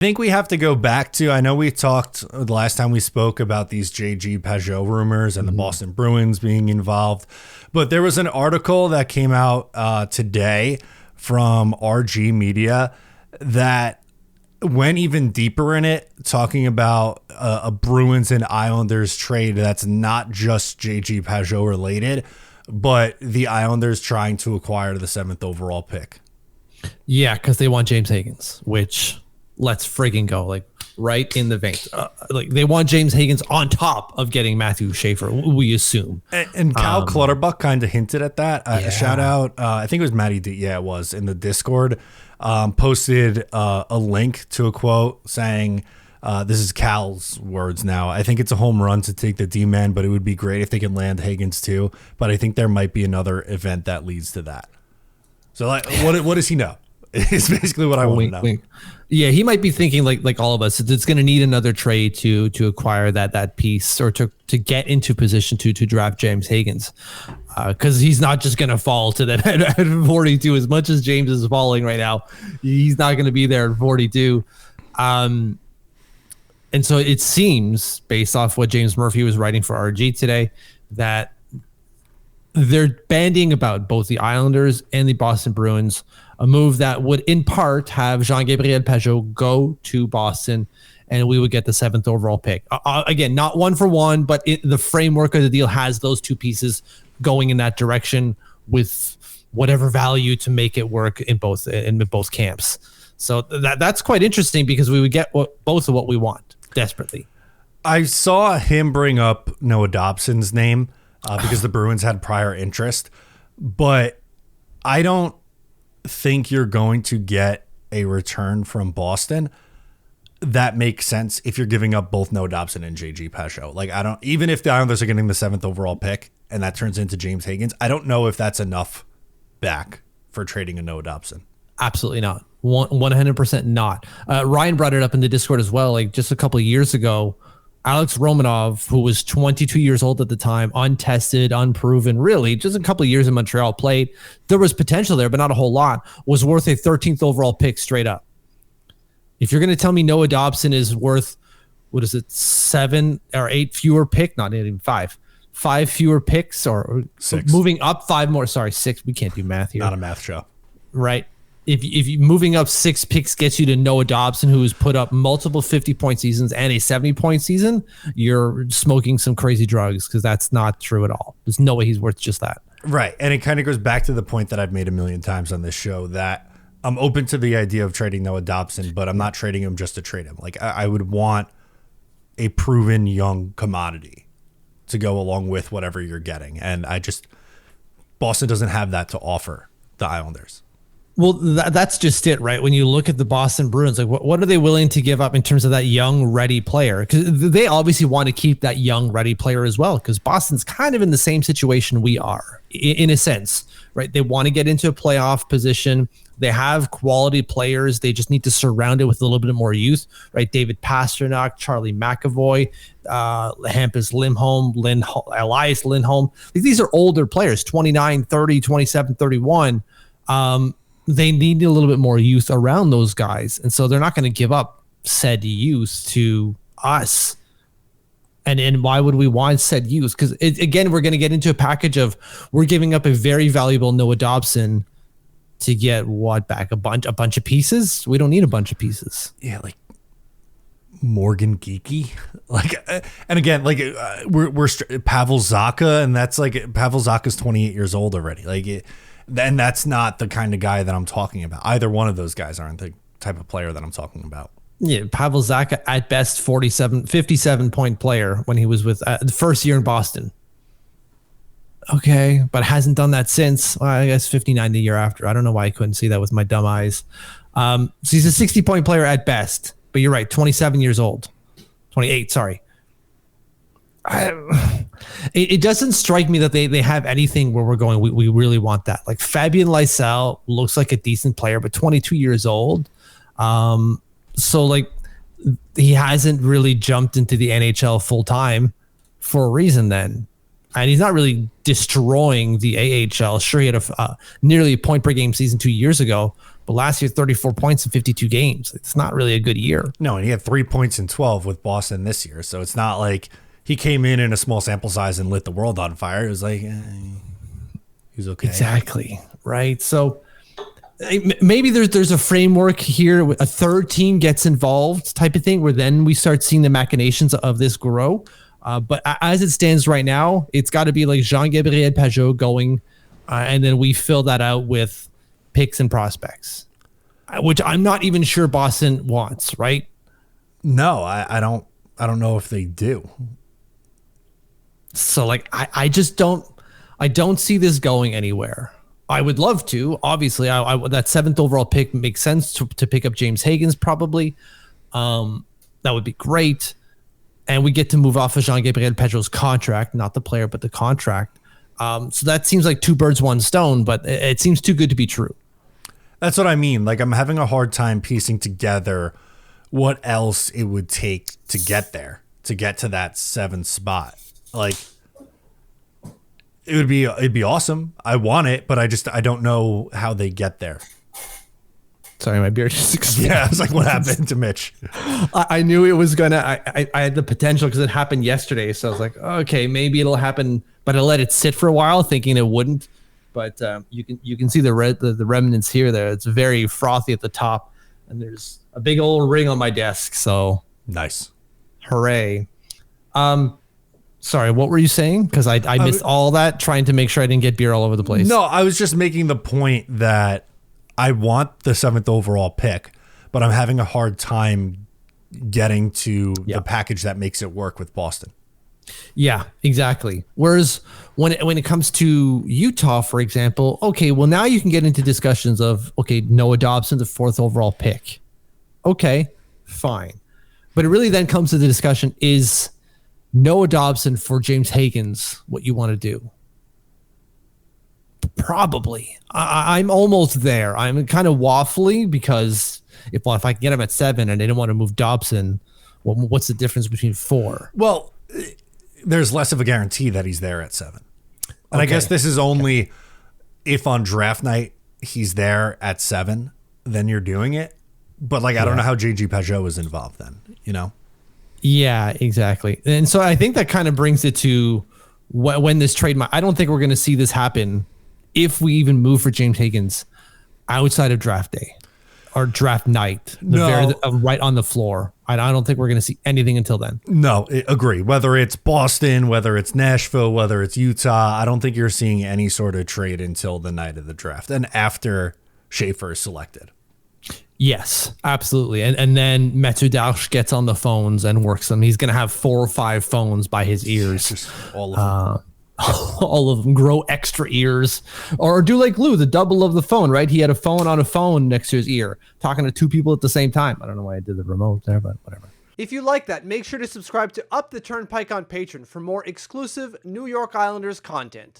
I think we have to go back to, I know we talked the last time we spoke about these JG Pajot rumors and the Boston Bruins being involved, but there was an article that came out today from RG Media that went even deeper in it, talking about a Bruins and Islanders trade that's not just JG Pajot related, but the Islanders trying to acquire the 7th overall pick. Yeah, because they want James Higgins, which let's friggin' go, like right in the vein. Like they want James Higgins on top of getting Matthew Schaefer, we assume. And Cal Clutterbuck kind of hinted at that. Shout out, I think it was Matty D. Yeah, it was in the Discord. Posted a link to a quote saying, this is Cal's words now. I think it's a home run to take the D-man, but it would be great if they could land Higgins too. But I think there might be another event that leads to that. So like, what does he know? It's basically what I want to know. Wink. Yeah, he might be thinking like all of us. It's going to need another trade to acquire that piece or to get into position to draft James Higgins, because he's not just going to fall to that at 42. As much as James is falling right now, he's not going to be there at 42. And so it seems, based off what James Murphy was writing for RG today, that they're bandying about both the Islanders and the Boston Bruins, a move that would in part have Jean-Gabriel Pajot go to Boston, and we would get the 7th overall pick. Again, not one for one, but the framework of the deal has those two pieces going in that direction with whatever value to make it work in both camps. So that's quite interesting because we would get both of what we want desperately. I saw him bring up Noah Dobson's name because the Bruins had prior interest, but I don't think you're going to get a return from Boston that makes sense if you're giving up both Noah Dobson and JG Pajot. Like, I don't, even if the Islanders are getting the 7th overall pick and that turns into James Higgins, I don't know if that's enough back for trading a Noah Dobson. Absolutely not. 100% not. Ryan brought it up in the Discord as well. Like just a couple of years ago, Alex Romanov, who was 22 years old at the time, untested, unproven, really just a couple of years in Montreal, played. There was potential there, but not a whole lot, was worth a 13th overall pick straight up. If you're going to tell me Noah Dobson is worth, 7 or 8 fewer pick, not even 5 fewer picks or 6. Moving up 5 more, 6. We can't do math here. Not a math show. Right. If you moving up 6 picks gets you to Noah Dobson, who has put up multiple 50-point seasons and a 70-point season, you're smoking some crazy drugs because that's not true at all. There's no way he's worth just that. Right. And it kind of goes back to the point that I've made a million times on this show that I'm open to the idea of trading Noah Dobson, but I'm not trading him just to trade him. Like I would want a proven young commodity to go along with whatever you're getting. And Boston doesn't have that to offer the Islanders. Well, that's just it, right? When you look at the Boston Bruins, like what are they willing to give up in terms of that young, ready player? Because they obviously want to keep that young, ready player as well, because Boston's kind of in the same situation we are, in a sense, right? They want to get into a playoff position. They have quality players. They just need to surround it with a little bit more youth, right? David Pastrnak, Charlie McAvoy, Hampus Lindholm, Elias Lindholm. These are older players, 29, 30, 27, 31. They need a little bit more youth around those guys. And so they're not going to give up said youth to us. And why would we want said youth? Because again, we're going to get into a package of we're giving up a very valuable Noah Dobson to get what back? A bunch of pieces? We don't need a bunch of pieces. Yeah, like Morgan Geekie. Like, and again, like we're Pavel Zacha, and that's like Pavel Zacha's 28 years old already. Like, and that's not the kind of guy that I'm talking about. Either one of those guys aren't the type of player that I'm talking about. Yeah, Pavel Zacha at best 57 point player when he was with the first year in Boston. Okay, but hasn't done that since. Well, I guess 59 the year after. I don't know why I couldn't see that with my dumb eyes. So he's a 60 point player at best. But you're right, 27 years old. 28, sorry. It doesn't strike me that they have anything where we're going, we really want that. Like Fabian Lysell looks like a decent player, but 22 years old. So like he hasn't really jumped into the NHL full time for a reason then. And he's not really destroying the AHL. Sure, he had nearly a point per game season 2 years ago, But last year, 34 points in 52 games. It's not really a good year. No, and he had 3 points in 12 with Boston this year. So it's not like he came in a small sample size and lit the world on fire. It was like, he's okay. Exactly. Right. So maybe there's a framework here. A third team gets involved type of thing where then we start seeing the machinations of this grow. But as it stands right now, it's got to be like Jean-Gabriel Pageau going, and then we fill that out with picks and prospects, which I'm not even sure Boston wants, right? No, I don't know if they do. So like, I just don't see this going anywhere. I would love to, obviously. I that 7th overall pick makes sense to pick up James Higgins probably. That would be great. And we get to move off of Jean-Gabriel Pageau's contract, not the player, but the contract. So that seems like 2 birds, 1 stone, but it seems too good to be true. That's what I mean. Like, I'm having a hard time piecing together what else it would take to get there, to get to that 7th spot. Like, it'd be awesome. I want it, but I don't know how they get there. Sorry, my beer just exploded. Yeah, I was like, what happened to Mitch? I knew it was gonna. I had the potential because it happened yesterday, so I was like, okay, maybe it'll happen, but I let it sit for a while, thinking it wouldn't. But you can see the remnants here. There, it's very frothy at the top, and there's a big old ring on my desk. So nice, hooray! Sorry, what were you saying? Because I missed all that, trying to make sure I didn't get beer all over the place. No, I was just making the point that I want the 7th overall pick, but I'm having a hard time getting to the package that makes it work with Boston. Yeah, exactly. Whereas when it comes to Utah, for example, okay, well now you can get into discussions of, okay, Noah Dobson, the 4th overall pick. Okay, fine. But it really then comes to the discussion, is Noah Dobson for James Higgins what you want to do? Probably. I'm almost there. I'm kind of waffly because if I can get him at 7 and I didn't want to move Dobson, well, what's the difference between 4? Well, there's less of a guarantee that he's there at 7. And I guess this is only if on draft night he's there at 7, then you're doing it. But like, I don't know how JG Pageau is involved then, you know? Yeah, exactly. And so I think that kind of brings it to when this trade, I don't think we're going to see this happen if we even move for James Higgins outside of draft day or draft night, right on the floor. I don't think we're going to see anything until then. No, I agree. Whether it's Boston, whether it's Nashville, whether it's Utah, I don't think you're seeing any sort of trade until the night of the draft and after Schaefer is selected. Yes, absolutely. And then Mathieu Darche gets on the phones and works them. He's going to have 4 or 5 phones by his ears. Just all of them. All of them, grow extra ears, or do like Lou, the double of the phone, right? He had a phone on a phone next to his ear, talking to 2 people at the same time. I don't know why I did the remote there, but whatever. If you like that, make sure to subscribe to Up the Turnpike on Patreon for more exclusive New York Islanders content.